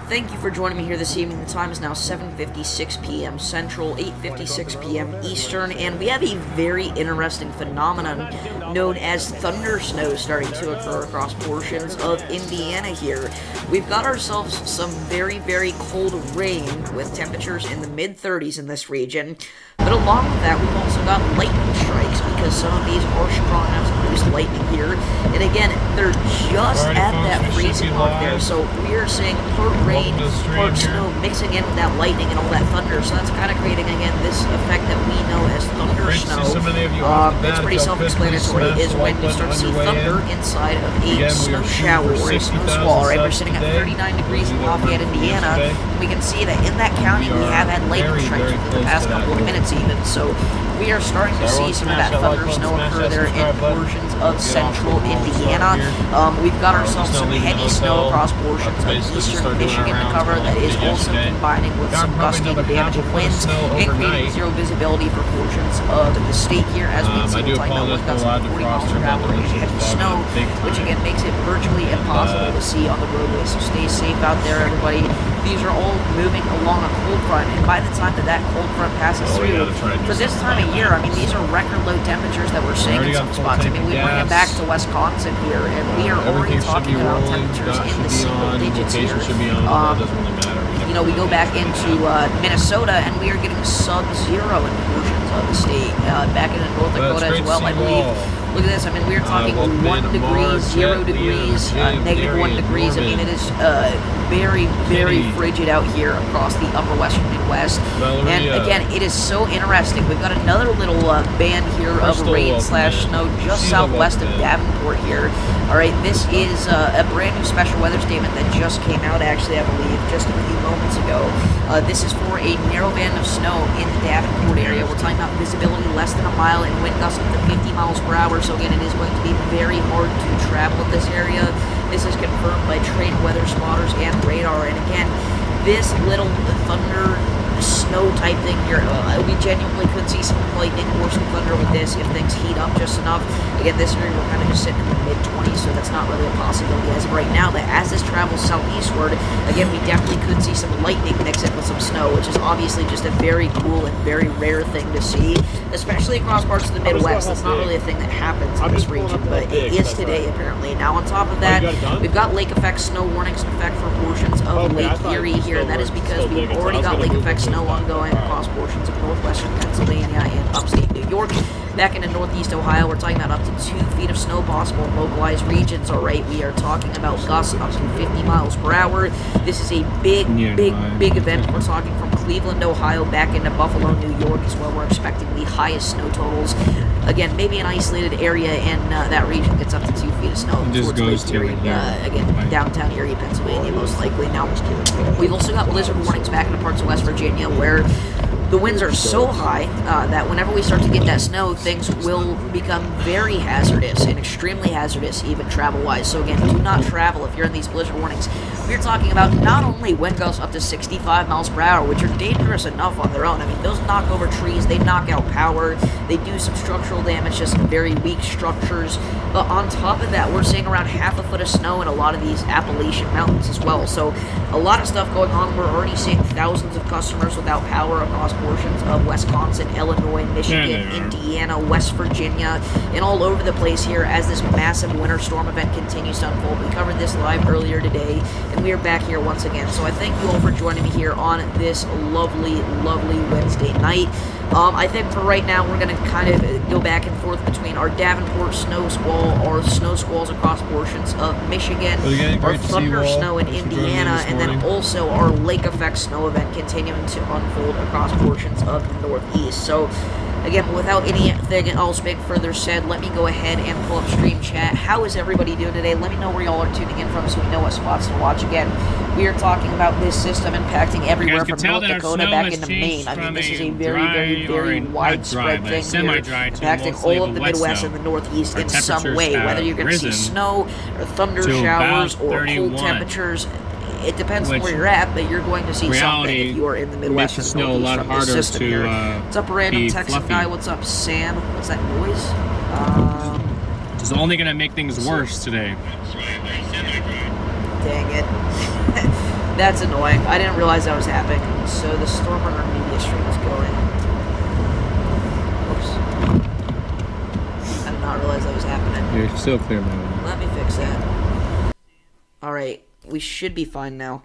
Thank you for joining me here this evening. The time is now 7:56 p.m. Central, 8:56 p.m. Eastern, and we have a very interesting phenomenon known as thunder snow starting to occur across portions of Indiana here. We've got ourselves some very, very cold rain with temperatures in the mid-30s in this region, but along with that, we've also got lightning strikes because some of these are strong enough to produce lightning here, and again, they're just at that freezing mark there, so we are seeing part rain, part snow mixing in with that lightning and all that thunder, so that's kind of creating, again, this effect that we know as thunder snow. It's pretty self-explanatory, is when you start to see thunder inside of a snow shower or a snow squall, right? We're sitting at 39 degrees in Lafayette, Indiana, and we can see that in that county we have had lightning strikes for the past couple of minutes even, so we are starting to see some of that thunder snow occur there in portions of central Indiana. We've got ourselves some heavy snow across portions of eastern Michigan to cover that is also combining with some gusty to damaging winds and creating zero visibility for portions of the state here. As we can see, we're talking about we've got some 40 miles per hour and heavy snow, which again makes it virtually impossible to see on the roadway. So stay safe out there, everybody. These are all moving along a cold front, and by the time that cold front passes through, for this time of year, I mean, these are record low temperatures that we're seeing in some spots. I mean, we bring it back to Wisconsin here, and we are already talking about temperatures in the single digits here. You know, we go back into Minnesota, and we are getting sub-zero in portions of the state. Back in North Dakota as well, I believe. Look at this. I mean, we're talking 1 degree, 0 degrees, negative 1 degrees. I mean, it is very, very frigid out here across the upper western Midwest. And again, it is so interesting. We've got another little band here of rain/snow just southwest of Davenport here. All right, this is a brand new special weather statement that just came out, actually, I believe, just a few moments ago. This is for a narrow band of snow in the Davenport area. We're talking about visibility less than a mile and wind gusts up to 50 miles per hour. So again, it is going to be very hard to travel in this area. This is confirmed by train weather spotters and radar. And again, this little thunder snow type thing here, we genuinely could see some lightning or some thunder with this if things heat up just enough. Again, this area we're kind of just sitting in the mid-20s, so that's not really a possibility as of right now. But as this travels southeastward, again, we definitely could see some lightning mix in with some snow, which is obviously just a very cool and very rare thing to see, especially across parts of the Midwest. That's not really a thing that happens in this region, but it is today apparently. Now on top of that, we've got lake effect snow warnings in effect for portions of Lake Erie here, and that is because we've already got lake effect snow ongoing across portions of northwestern Pennsylvania and upstate New York. Back into northeast Ohio, we're talking about up to 2 feet of snow possible in localized regions. All right, we are talking about gusts up to 50 miles per hour. This is a big event. We're talking from Cleveland, Ohio, back into Buffalo, New York is where we're expecting the highest snow totals. Again, maybe an isolated area in that region gets up to 2 feet of snow. Just goes to again, downtown Erie, Pennsylvania, most likely. Now, we've also got blizzard warnings back into parts of West Virginia where the winds are so high that whenever we start to get that snow, things will become very hazardous and extremely hazardous, even travel-wise. So again, do not travel if you're in these blizzard warnings. We're talking about not only wind gusts up to 65 miles per hour, which are dangerous enough on their own. I mean, those knock over trees, they knock out power, they do some structural damage to some very weak structures. But on top of that, we're seeing around half a foot of snow in a lot of these Appalachian mountains as well. So a lot of stuff going on. We're already seeing thousands of customers without power across portions of Wisconsin, Illinois, Michigan, Indiana, West Virginia, and all over the place here as this massive winter storm event continues to unfold. We covered this live earlier today, and we are back here once again. So I thank you all for joining me here on this lovely, lovely Wednesday night. I think for right now, we're going to kind of go back and forth between our Davenport snow squall, our snow squalls across portions of Michigan, our thunder snow in Indiana, and then also our lake effect snow event continuing to unfold across portions of the Northeast. So again, without anything else being further said, let me go ahead and pull up stream chat. How is everybody doing today? Let me know where y'all are tuning in from so we know what spots to watch. Again, we are talking about this system impacting everywhere from North Dakota back into Maine. I mean, this is a very widespread thing here, impacting all of the Midwest and the Northeast in some way, whether you're going to see snow or thunder showers or cold temperatures. It depends on where you're at, but you're going to see something if you are in the Midwest and snow a lot harder system to here. What's up, random Texan guy? What's up, Sam? What's that noise? It's only going to make things worse today. Dang it. That's annoying. I didn't realize that was happening. So the Stormrunner media stream is going. Oops. I did not realize that was happening. You're still clear, man. Let me fix that. Alright, we should be fine now.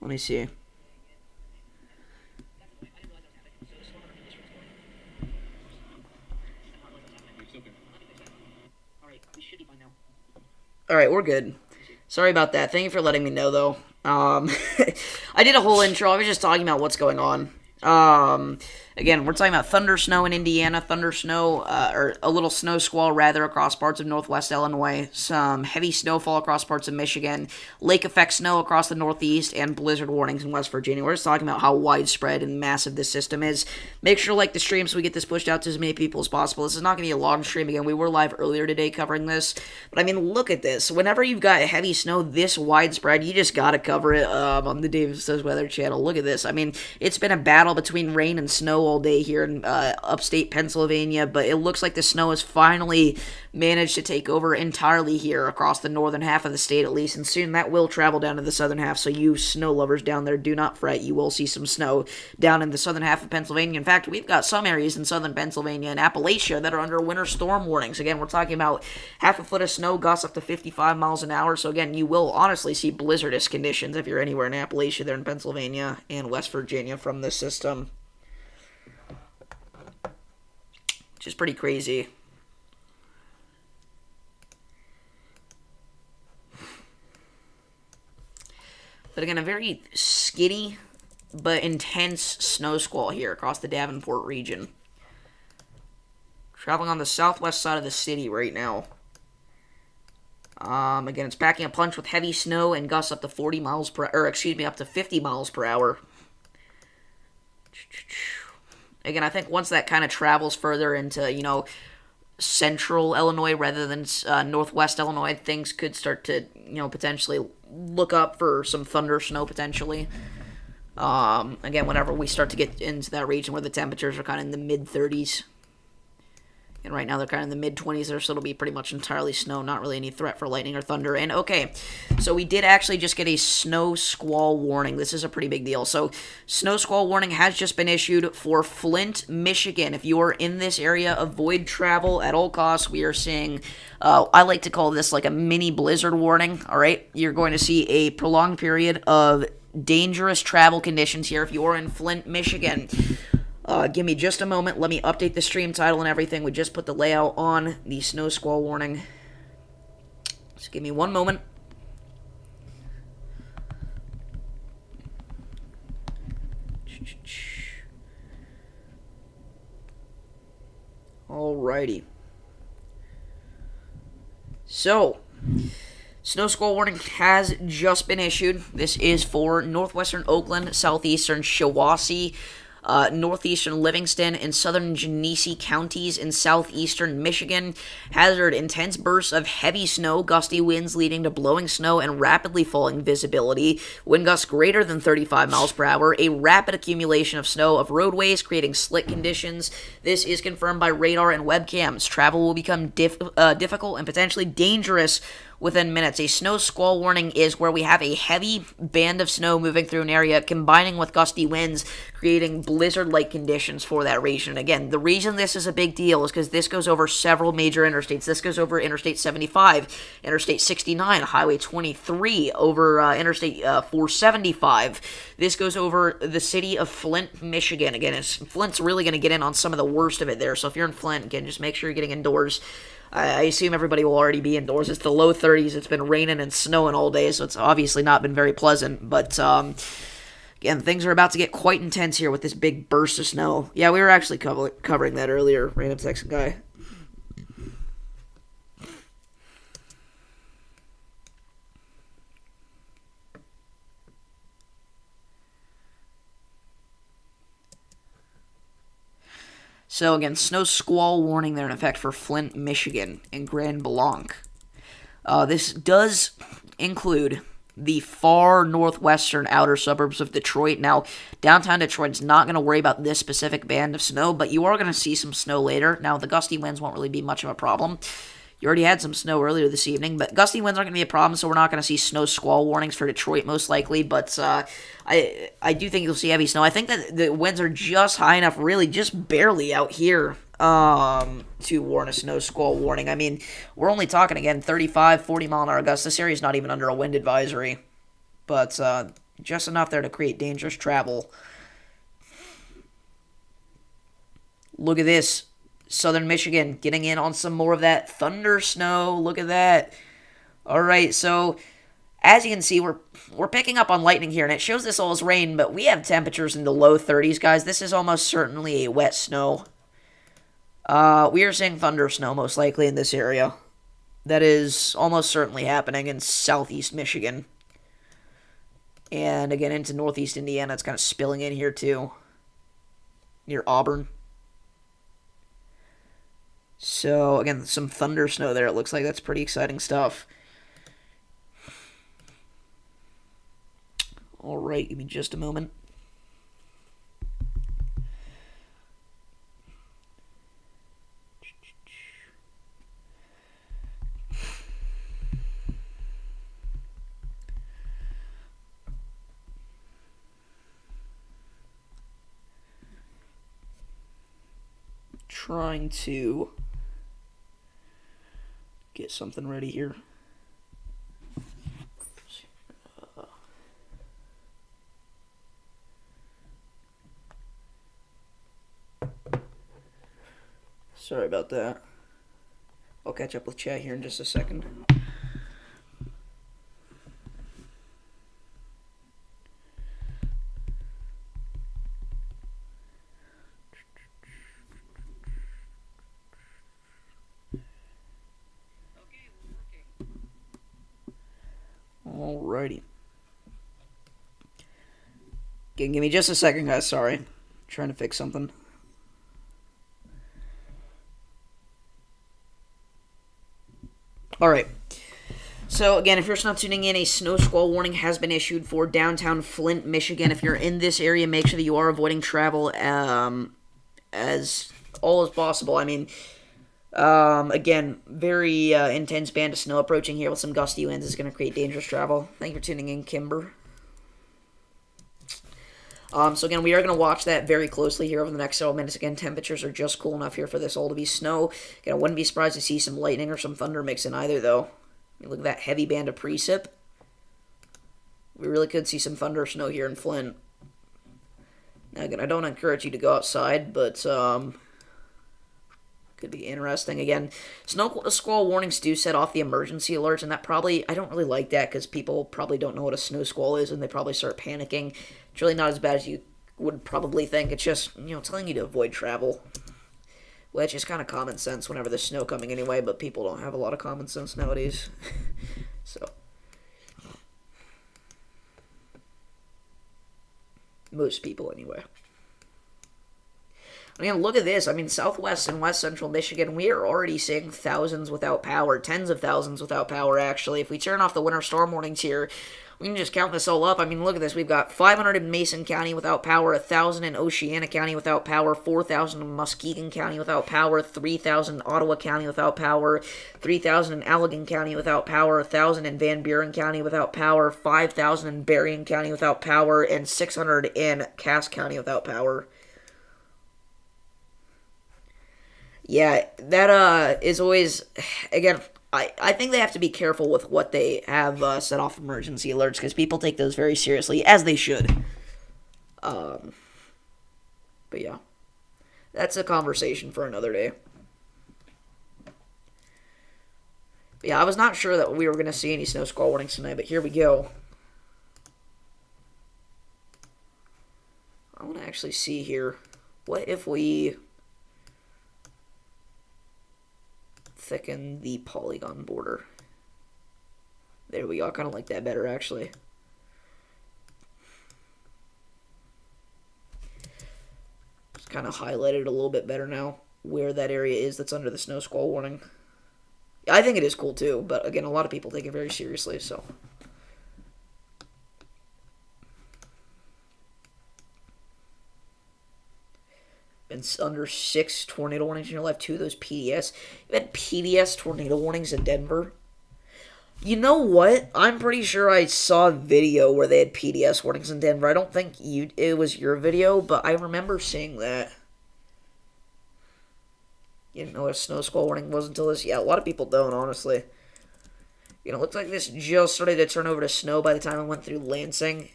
Let me see. Alright, we're good. Sorry about that. Thank you for letting me know, though. I did a whole intro. I was just talking about what's going on. Again, we're talking about thunder snow in Indiana, thunder snow, or a little snow squall, rather, across parts of northwest Illinois, some heavy snowfall across parts of Michigan, lake effect snow across the northeast, and blizzard warnings in West Virginia. We're just talking about how widespread and massive this system is. Make sure to like the stream so we get this pushed out to as many people as possible. This is not going to be a long stream. Again, we were live earlier today covering this, but I mean, look at this. Whenever you've got heavy snow this widespread, you just got to cover it on the Dave Says Weather channel. Look at this. I mean, it's been a battle between rain and snow all day here in upstate Pennsylvania, but it looks like the snow has finally managed to take over entirely here across the northern half of the state, at least, and soon that will travel down to the southern half, so you snow lovers down there, do not fret. You will see some snow down in the southern half of Pennsylvania. In fact, we've got some areas in southern Pennsylvania and Appalachia that are under winter storm warnings. Again, we're talking about half a foot of snow, gusts up to 55 miles an hour, so again, you will honestly see blizzardous conditions if you're anywhere in Appalachia there in Pennsylvania and West Virginia from this system. Which is pretty crazy. But again, a very skinny but intense snow squall here across the Davenport region. Traveling on the southwest side of the city right now. Again, it's packing a punch with heavy snow and gusts up to 40 miles per, or excuse me, up to 50 miles per hour. Again, I think once that kind of travels further into, you know, central Illinois rather than northwest Illinois, things could start to, you know, potentially look up for some thunder snow potentially. Again, whenever we start to get into that region where the temperatures are kind of in the mid-30s. And right now they're kind of in the mid-20s there, so it'll be pretty much entirely snow, not really any threat for lightning or thunder. And okay, so we did actually just get a snow squall warning. This is a pretty big deal. So snow squall warning has just been issued for Flint, Michigan. If you are in this area, avoid travel at all costs. We are seeing, I like to call this like a mini blizzard warning, all right? You're going to see a prolonged period of dangerous travel conditions here if you are in Flint, Michigan. Give me just a moment. Let me update the stream title and everything. We just put the layout on the snow squall warning. Just give me one moment. Alrighty. So, snow squall warning has just been issued. This is for northwestern Oakland, southeastern Shiawassee, northeastern Livingston, and southern Genesee counties in southeastern Michigan. Hazard intense bursts of heavy snow, gusty winds leading to blowing snow and rapidly falling visibility. Wind gusts greater than 35 miles per hour. A rapid accumulation of snow of roadways, creating slick conditions. This is confirmed by radar and webcams. Travel will become difficult and potentially dangerous within minutes. A snow squall warning is where we have a heavy band of snow moving through an area, combining with gusty winds, creating blizzard-like conditions for that region. Again, the reason this is a big deal is because this goes over several major interstates. This goes over Interstate 75, Interstate 69, Highway 23, over Interstate 475. This goes over the city of Flint, Michigan. Again, Flint's really going to get in on some of the worst of it there. So if you're in Flint, again, just make sure you're getting indoors. I assume everybody will already be indoors. It's the low 30s. It's been raining and snowing all day, so it's obviously not been very pleasant. But, again, things are about to get quite intense here with this big burst of snow. Yeah, we were actually covering that earlier, random Texan guy. So again, snow squall warning there in effect for Flint, Michigan, and Grand Blanc. This does include the far northwestern outer suburbs of Detroit. Now, downtown Detroit's not going to worry about this specific band of snow, but you are going to see some snow later. Now, the gusty winds won't really be much of a problem. You already had some snow earlier this evening, but gusty winds aren't going to be a problem, so we're not going to see snow squall warnings for Detroit most likely, but I do think you'll see heavy snow. I think that the winds are just high enough, really just barely out here, to warn a snow squall warning. I mean, we're only talking, again, 35, 40 mile an hour gusts. This area is not even under a wind advisory, but just enough there to create dangerous travel. Look at this. Southern Michigan getting in on some more of that thunder snow. Look at that. All right, so as you can see, we're picking up on lightning here, and it shows this all as rain, but we have temperatures in the low 30s, guys. This is almost certainly a wet snow. We are seeing thunder snow most likely in this area. That is almost certainly happening in southeast Michigan. And again, into northeast Indiana, it's kind of spilling in here too, near Auburn. So, again, some thunder snow there. It looks like that's pretty exciting stuff. Alright, give me just a moment. Trying to get something ready here. Sorry about that. I'll catch up with chat here in just a second. Alrighty. Give me just a second, guys. Sorry. Trying to fix something. Alright. So, again, if you're just not tuning in, a snow squall warning has been issued for downtown Flint, Michigan. If you're in this area, make sure that you are avoiding travel as all as possible. I mean, again, very intense band of snow approaching here with some gusty winds is going to create dangerous travel. Thank you for tuning in, Kimber. So again, we are going to watch that very closely here over the next several minutes. Again, temperatures are just cool enough here for this all to be snow. Again, I wouldn't be surprised to see some lightning or some thunder mix in either, though. I mean, look at that heavy band of precip. We really could see some thunder or snow here in Flint. Now, again, I don't encourage you to go outside, but could be interesting. Again, snow squall warnings do set off the emergency alerts, and that probably, I don't really like that because people probably don't know what a snow squall is, and they probably start panicking. It's really not as bad as you would probably think. It's just, telling you to avoid travel, which is kind of common sense whenever there's snow coming anyway, but people don't have a lot of common sense nowadays. So, most people anyway. I mean, look at this. I mean, southwest and west central Michigan, we are already seeing thousands without power, tens of thousands without power, actually. If we turn off the winter storm warnings here, we can just count this all up. I mean, look at this. We've got 500 in Mason County without power, 1,000 in Oceana County without power, 4,000 in Muskegon County without power, 3,000 in Ottawa County without power, 3,000 in Allegan County without power, 1,000 in Van Buren County without power, 5,000 in Berrien County without power, and 600 in Cass County without power. Yeah, that is always, again, I think they have to be careful with what they have set off emergency alerts, because people take those very seriously, as they should. But yeah, that's a conversation for another day. But yeah, I was not sure that we were going to see any snow squall warnings tonight, but here we go. I want to actually see here, what if we thicken the polygon border? There we go. I kind of like that better, actually. It's kind of highlighted a little bit better now where that area is that's under the snow squall warning. I think it is cool too, but again, a lot of people take it very seriously, so. experienced under 6 tornado warnings in your life, 2 of those PDS. You had PDS tornado warnings in Denver. You know what? I'm pretty sure I saw a video where they had PDS warnings in Denver. I don't think it was your video, but I remember seeing that. You didn't know what a snow squall warning was until this? Yeah, a lot of people don't, honestly. You know, it looks like this just started to turn over to snow by the time I went through Lansing.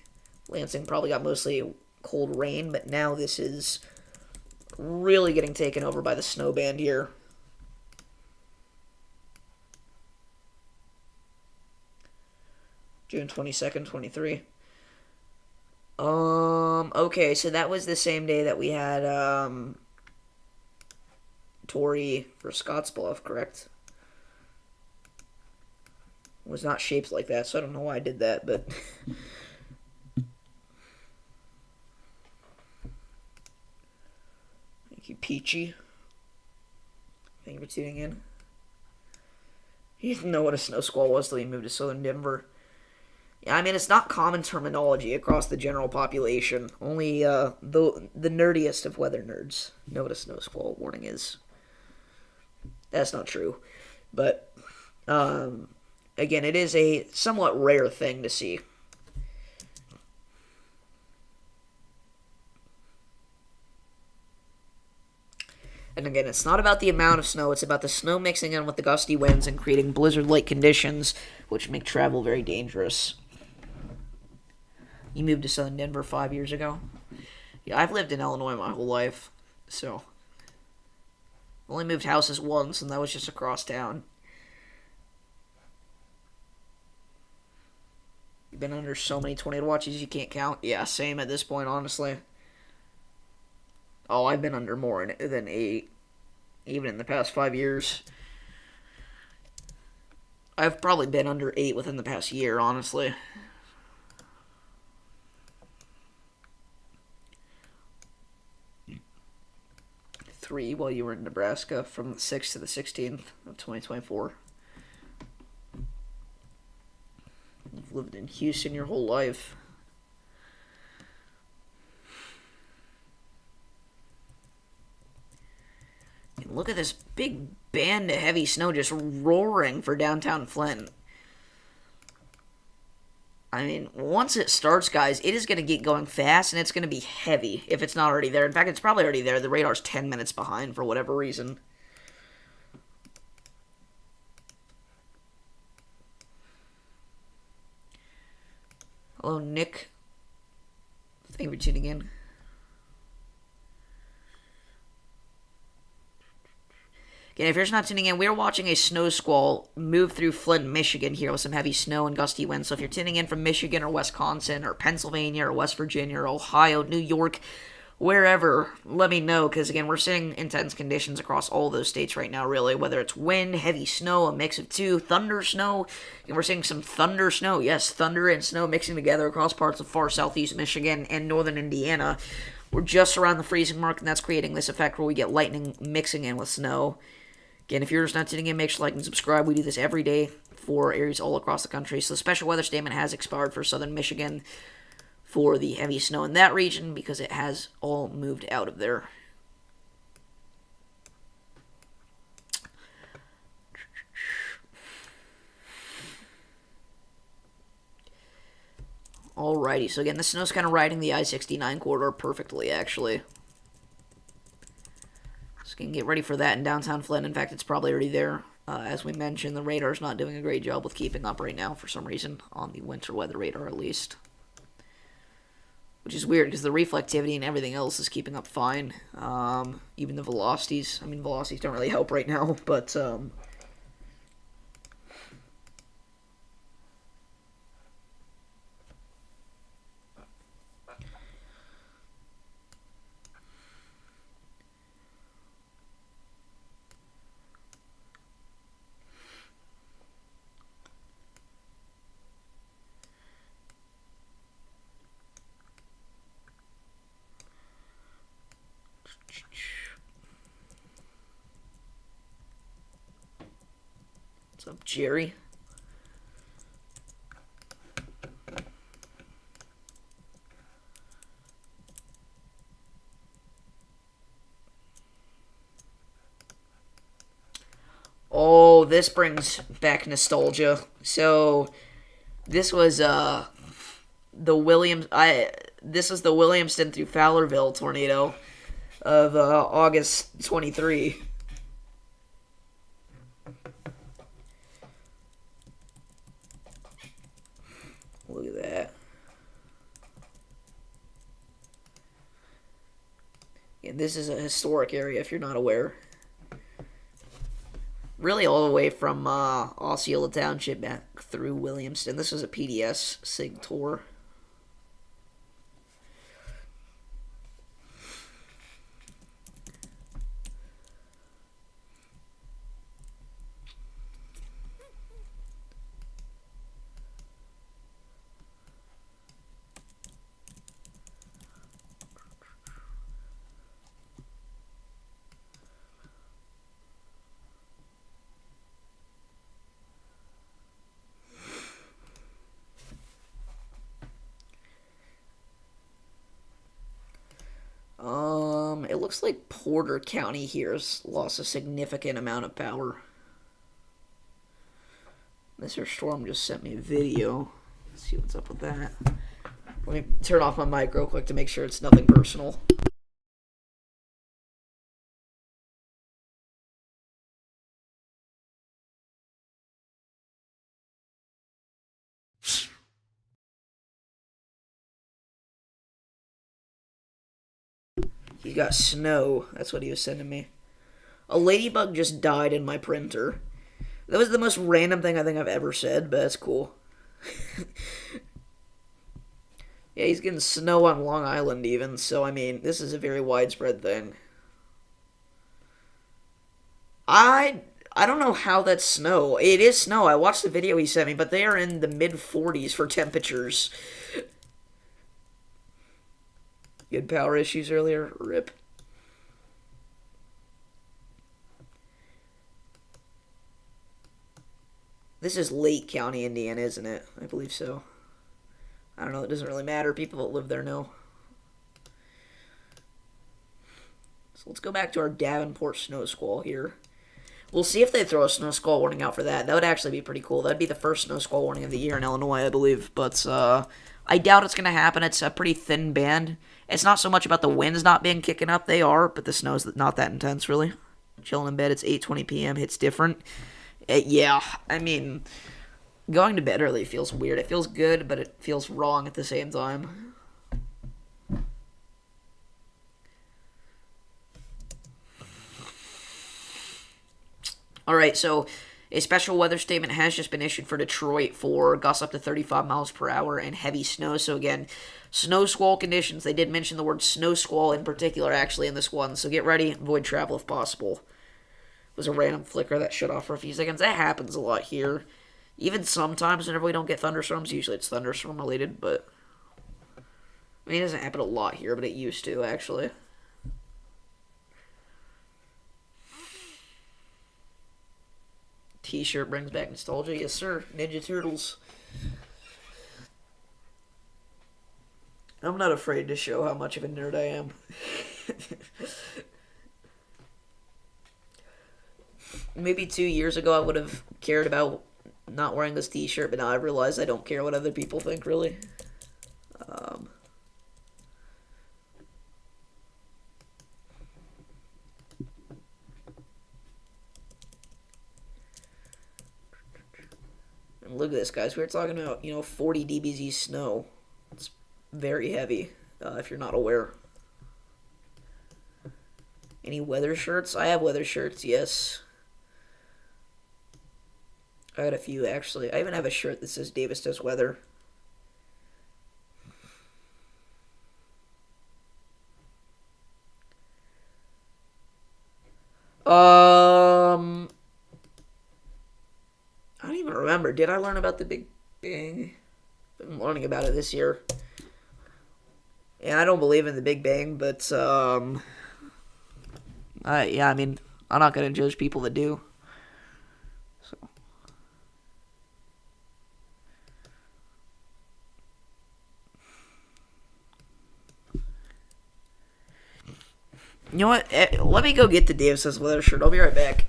Lansing probably got mostly cold rain, but now this is really getting taken over by the snow band here. June 22nd, 23. Okay, so that was the same day that we had, Tori for Scottsbluff, correct? It was not shaped like that, so I don't know why I did that, but... Thank you, Peachy. Thank you for tuning in. He didn't know what a snow squall was till he moved to southern Denver. Yeah, I mean, it's not common terminology across the general population. Only the nerdiest of weather nerds know what a snow squall warning is. That's not true. But, again, it is a somewhat rare thing to see. And again, it's not about the amount of snow, it's about the snow mixing in with the gusty winds and creating blizzard-like conditions, which make travel very dangerous. You moved to southern Denver 5 years ago? Yeah, I've lived in Illinois my whole life, so... Only moved houses once, and that was just across town. You've been under so many tornado watches you can't count? Yeah, same at this point, honestly. Oh, I've been under more than 8, even in the past 5 years. I've probably been under 8 within the past year, honestly. Three while you were in Nebraska from the 6th to the 16th of 2024. You've lived in Houston your whole life. And look at this big band of heavy snow just roaring for downtown Flint. I mean, once it starts, guys, it is going to get going fast, and it's going to be heavy if it's not already there. In fact, it's probably already there. The radar's 10 minutes behind for whatever reason. Hello, Nick. Thank you for tuning in. Again, if you're just not tuning in, we're watching a snow squall move through Flint, Michigan here with some heavy snow and gusty winds. So if you're tuning in from Michigan or Wisconsin or Pennsylvania or West Virginia or Ohio, New York, wherever, let me know. Because, again, we're seeing intense conditions across all those states right now, really. Whether it's wind, heavy snow, a mix of two, thunder snow. And we're seeing some thunder snow. Yes, thunder and snow mixing together across parts of far southeast Michigan and northern Indiana. We're just around the freezing mark, and that's creating this effect where we get lightning mixing in with snow. Again, if you're just not tuning in, make sure to like and subscribe. We do this every day for areas all across the country. So the special weather statement has expired for southern Michigan for the heavy snow in that region because it has all moved out of there. Alrighty, so again, the snow's kind of riding the I-69 corridor perfectly, actually. So you can get ready for that in downtown Flint. In fact, it's probably already there. As we mentioned, the radar's not doing a great job with keeping up right now for some reason, on the winter weather radar at least. Which is weird, because the reflectivity and everything else is keeping up fine. Even the velocities. I mean, velocities don't really help right now, but... What's up, Jerry? this brings back nostalgia. So, this was the This is the Williamston through Fowlerville tornado of August 23. Look at that. Yeah, this is a historic area if you're not aware. Really all the way from Osceola Township back through Williamston. This is a PDS SIG tour. It looks like Porter County here has lost a significant amount of power. Mr. Storm just sent me a video. Let's see what's up with that. Let me turn off my mic real quick to make sure it's nothing personal. He got snow. That's what he was sending me. A ladybug just died in my printer. That was the most random thing I think I've ever said, but that's cool. Yeah, he's getting snow on Long Island even, so I mean, this is a very widespread thing. I don't know how that's snow. It is snow. I watched the video he sent me, but they are in the mid-40s for temperatures. You had power issues earlier? RIP. This is Lake County, Indiana, isn't it? I believe so. I don't know. It doesn't really matter. People that live there know. So let's go back to our Davenport snow squall here. We'll see if they throw a snow squall warning out for that. That would actually be pretty cool. That'd be the first snow squall warning of the year in Illinois, I believe. But I doubt it's going to happen. It's a pretty thin band. It's not so much about the winds not being kicking up. They are, but the snow's not that intense, really. Chilling in bed. It's 8:20 p.m. Hits different. Yeah, I mean, going to bed early feels weird. It feels good, but it feels wrong at the same time. Alright, so a special weather statement has just been issued for Detroit for gusts up to 35 miles per hour and heavy snow. So again, snow squall conditions. They did mention the word snow squall in particular actually in this one. So get ready, avoid travel if possible. It was a random flicker that shut off for a few seconds. That happens a lot here. Even sometimes whenever we don't get thunderstorms, usually it's thunderstorm related, but I mean, it doesn't happen a lot here, but it used to actually. T-shirt brings back nostalgia. Yes, sir. Ninja Turtles. I'm not afraid to show how much of a nerd I am. Maybe 2 years ago I would have cared about not wearing this T-shirt, but now I realize I don't care what other people think, really. And look at this, guys. We were talking about, 40 dBz snow. It's very heavy, if you're not aware. Any weather shirts? I have weather shirts, yes. I got a few, actually. I even have a shirt that says Davis Does Weather. I don't even remember. Did I learn about the Big Bang? I've been learning about it this year. And I don't believe in the Big Bang, but, yeah, I mean, I'm not going to judge people that do. So. You know what? Let me go get the Davis Says Weather shirt. I'll be right back.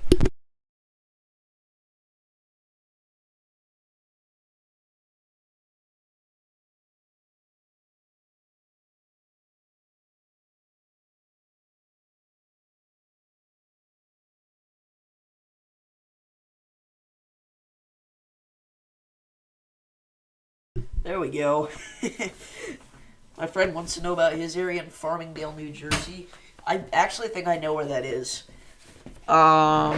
There we go. My friend wants to know about his area in Farmingdale, New Jersey. I actually think I know where that is. I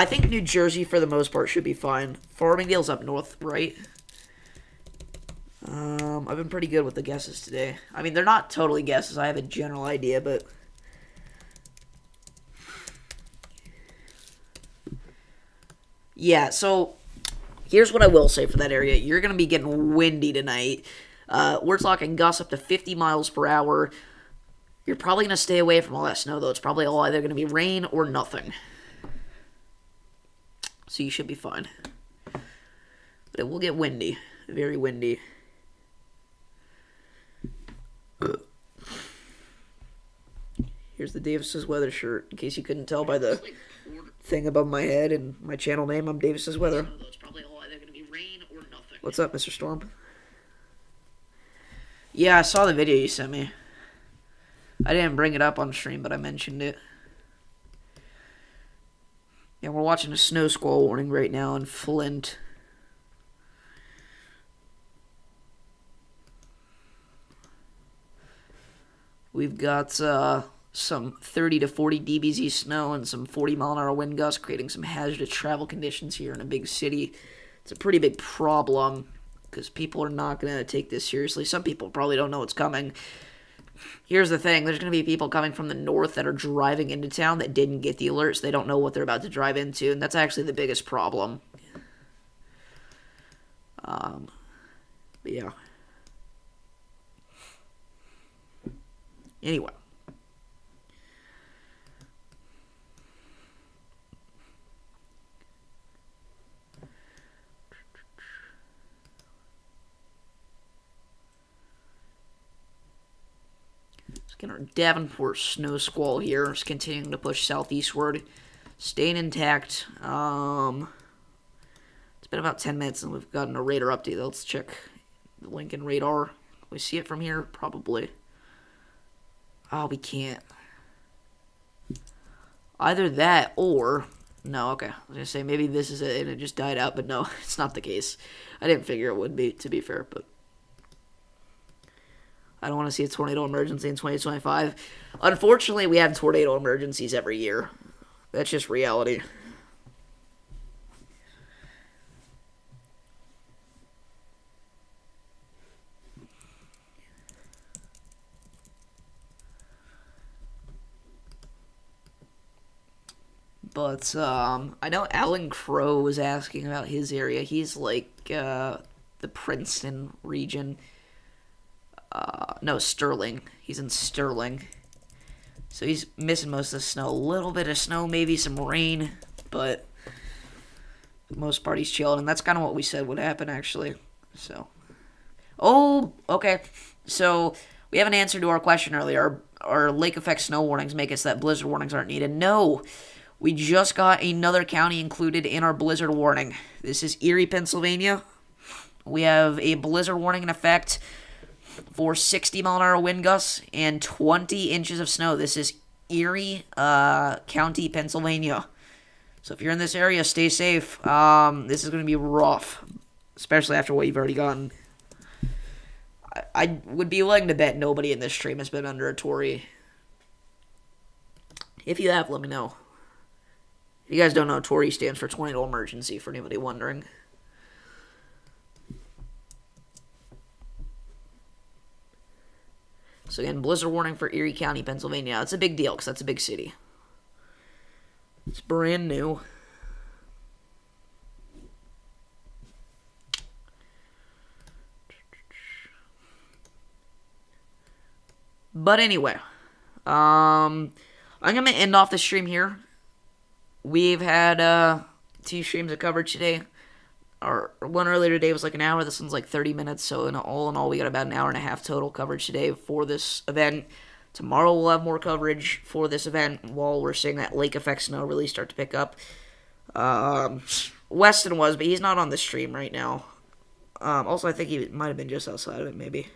think New Jersey for the most part should be fine. Farmingdale's up north, right? I've been pretty good with the guesses today. I mean, they're not totally guesses. I have a general idea, but... Yeah, so here's what I will say for that area. You're going to be getting windy tonight. We're talking gusts up to 50 miles per hour. You're probably going to stay away from all that snow, though. It's probably all either going to be rain or nothing. So you should be fine. But it will get windy. Very windy. Here's the Davis's weather shirt, in case you couldn't tell by the thing above my head and my channel name. I'm Davis's weather. It's probably all either going to be rain or nothing. What's up, Mr. Storm? Yeah, I saw the video you sent me. I didn't bring it up on stream, but I mentioned it. Yeah, we're watching a snow squall warning right now in Flint. We've got some 30 to 40 dBz snow and some 40-mile-an-hour wind gusts, creating some hazardous travel conditions here in a big city. It's a pretty big problem because people are not going to take this seriously. Some people probably don't know what's coming. Here's the thing. There's going to be people coming from the north that are driving into town that didn't get the alerts. They don't know what they're about to drive into, and that's actually the biggest problem. But yeah. Anyway. Let's get our Davenport snow squall here. It's continuing to push southeastward. Staying intact. It's been about 10 minutes and we've gotten a radar update. Let's check the Lincoln radar. Can we see it from here? Probably. Oh, we can't. Either that or... No, okay. I was going to say maybe this is it and it just died out, but no, it's not the case. I didn't figure it would be, to be fair, but... I don't want to see a tornado emergency in 2025. Unfortunately, we have tornado emergencies every year. That's just reality. But, I know Alan Crow was asking about his area. He's, like, the Princeton region. No, Sterling. He's in Sterling. So he's missing most of the snow. A little bit of snow, maybe some rain, but for the most part he's chilling. And that's kind of what we said would happen, actually. So, oh, okay. So we have an answer to our question earlier. Our lake effect snow warnings make it so that blizzard warnings aren't needed. No, we just got another county included in our blizzard warning. This is Erie, Pennsylvania. We have a blizzard warning in effect for 60-mile-an-hour wind gusts and 20 inches of snow. This is Erie County, Pennsylvania. So if you're in this area, stay safe. This is going to be rough, especially after what you've already gotten. I would be willing to bet nobody in this stream has been under a Tory. If you have, let me know. If you guys don't know, Tory stands for tornado emergency, for anybody wondering. So again, blizzard warning for Erie County, Pennsylvania. It's a big deal because that's a big city. It's brand new. But anyway, I'm going to end off the stream here. We've had 2 streams of coverage today. Our one earlier today was like an hour. This one's like 30 minutes. So in all, we got about an hour and a half total coverage today for this event. Tomorrow we'll have more coverage for this event while we're seeing that lake effect snow really start to pick up. Weston was, but he's not on the stream right now. Also, I think he might have been just outside of it, maybe.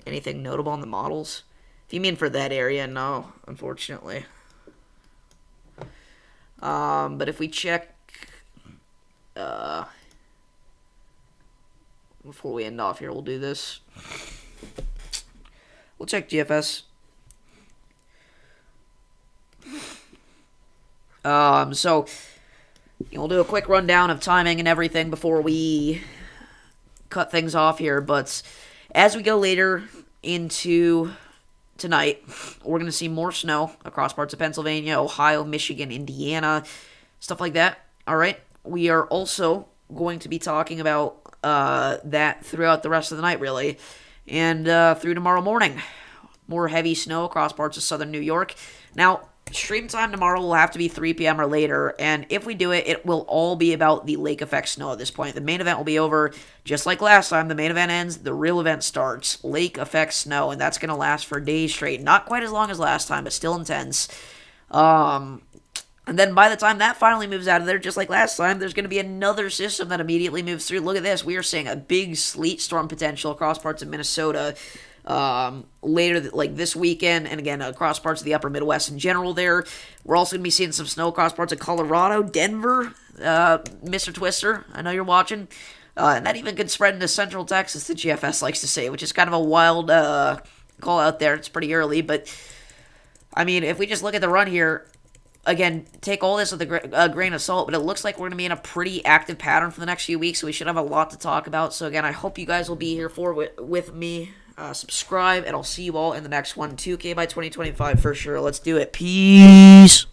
Anything notable on the models? If you mean for that area, no, unfortunately. But if we check, before we end off here. We'll do this. We'll check GFS. So we'll do a quick rundown of timing and everything before we cut things off here. But as we go later into tonight, we're going to see more snow across parts of Pennsylvania, Ohio, Michigan, Indiana, stuff like that. All right. We are also going to be talking about that throughout the rest of the night, really, and through tomorrow morning. More heavy snow across parts of southern New York. Now, stream time tomorrow will have to be 3 p.m. or later, and if we do it, it will all be about the lake effect snow at this point. The main event will be over, just like last time. The main event ends, the real event starts. Lake effect snow, and that's going to last for days straight. Not quite as long as last time, but still intense. And then by the time that finally moves out of there, just like last time, there's going to be another system that immediately moves through. Look at this. We are seeing a big sleet storm potential across parts of Minnesota later, like this weekend, and again, across parts of the upper Midwest in general there. We're also going to be seeing some snow across parts of Colorado, Denver, Mr. Twister, I know you're watching. And that even could spread into central Texas, the GFS likes to say, which is kind of a wild call out there. It's pretty early, but I mean, if we just look at the run here, again, take all this with a grain of salt, but it looks like we're going to be in a pretty active pattern for the next few weeks, so we should have a lot to talk about. So again, I hope you guys will be here with me. Subscribe, and I'll see you all in the next one. 2K by 2025 for sure. Let's do it. Peace.